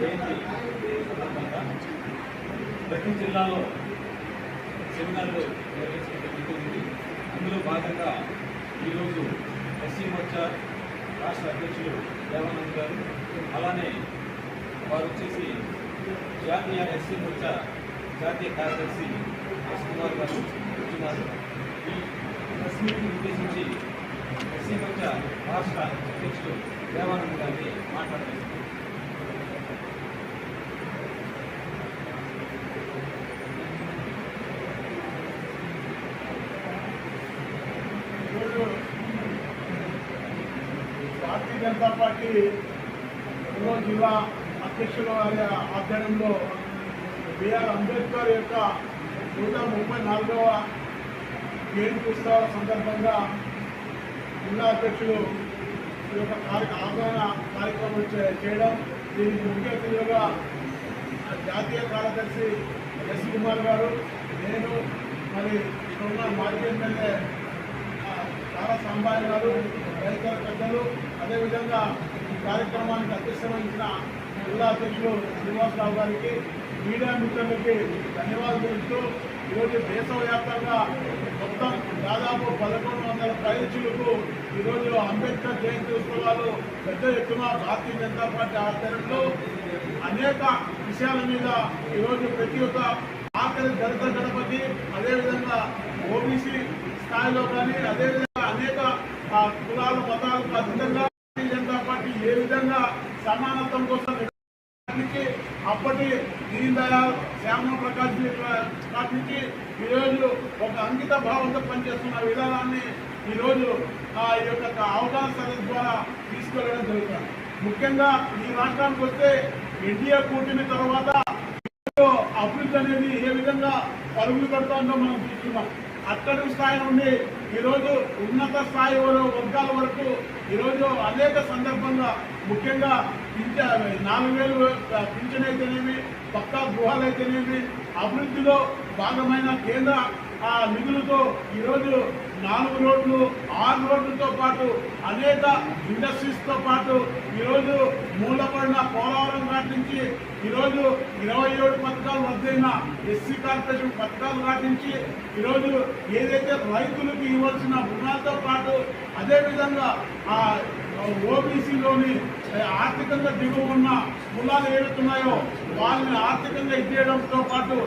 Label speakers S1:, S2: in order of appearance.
S1: జయంతి సందర్భంగా ప్రతి జిల్లాలో సెమినార్లు నిర్వహించడం జరుగుతుంది. అందులో భాగంగా ఈరోజు ఎస్సీ మోర్చా రాష్ట్ర అధ్యక్షులు దేవానంద్ గారు, అలానే వారు వచ్చేసి జాతీయ ఎస్సీ మోర్చా జాతీయ కార్యదర్శి ఎస్ కుమార్ గారు వచ్చినారు. ఈ ప్రెస్ మీట్ని ఉద్దేశించి ఎస్సీ మోర్చా రాష్ట్ర అధ్యక్షులు దేవానంద్ గారిని మాట్లాడుతున్నారు.
S2: భారతీయ జనతా పార్టీ జిల్లా అధ్యక్షుల వారి ఆధ్వర్యంలో బిఆర్ అంబేద్కర్ యొక్క 134వ జయంతి ఉత్సవాల సందర్భంగా జిల్లా అధ్యక్షులు ఈ యొక్క అవగాహన కార్యక్రమం చేయడం, దీనికి ముఖ్య అతిథులుగా జాతీయ కార్యదర్శి ఎస్ కుమార్ గారు, నేను మరి ఇక్కడ ఉన్న మాజీ ఎమ్మెల్యే చాలా సాంబాయి గారు, రైతుల పెద్దలు, అదేవిధంగా ఈ కార్యక్రమానికి అధ్యక్షత వహించిన జిల్లా అధ్యక్షులు శ్రీనివాసరావు గారికి, మీడియా మిత్రులకి ధన్యవాదాలు తెలుపుతూ ఈరోజు దేశవ్యాప్తంగా మొత్తం దాదాపు 1100 పైచులకు ఈరోజు అంబేద్కర్ జయంతి ఉత్సవాలు పెద్ద ఎత్తున భారతీయ జనతా పార్టీ ఆధ్వర్యంలో అనేక విషయాల మీద ఈరోజు ప్రతి ఒక్క ఆఖరి దళిత గణపతి, అదేవిధంగా ఓబీసీ స్థాయిలో కానీ, అదేవిధంగా అనేక కులాలు మతాలకు అతీతంగా భారతీయ జనతా పార్టీ ఏ విధంగా సమానత్వం కోసం అప్పటి దీన్ దయాళ్ శ్యామ ప్రకాష్ నుంచి ఈరోజు ఒక అంకిత భావంతో పనిచేస్తున్న విధానాన్ని ఈరోజు ఈ యొక్క అవగాహన సదస్సు ద్వారా తీసుకెళ్లడం జరుగుతుంది. ముఖ్యంగా ఈ రాష్ట్రానికి వస్తే ఎన్డీఏ కూటమి తర్వాత అభివృద్ధి అనేది ఏ విధంగా పరుగులు పెడుతుందో మనం చూస్తున్నాం. అక్కడి స్థాయి నుండి ఈరోజు ఉన్నత స్థాయి వర్గాల వరకు ఈరోజు అనేక సందర్భంగా ముఖ్యంగా 4000 పింఛన్ అయితేనేమి, పక్కా గృహాలు అయితేనేమి, అభివృద్ధిలో భాగమైన కేంద్ర నిధులతో ఈరోజు 4 రోడ్లు 6 రోడ్లతో పాటు అనేక ఇండస్ట్రీస్తో పాటు ఈరోజు మూలపడిన పోలవరం ఘాట్ నుంచి ఈరోజు 27 పథకాలు రద్దయిన ఎస్సీ కార్పొరేషన్ పథకాలు రాటించి ఈరోజు ఏదైతే రైతులకు ఇవ్వాల్సిన రుణాలతో పాటు అదేవిధంగా ఓబీసీలోని ఆర్థికంగా దిగువ ఉన్న కులాలు ఏవైతున్నాయో వాళ్ళని ఆర్థికంగా ఇచ్చేయడంతో పాటు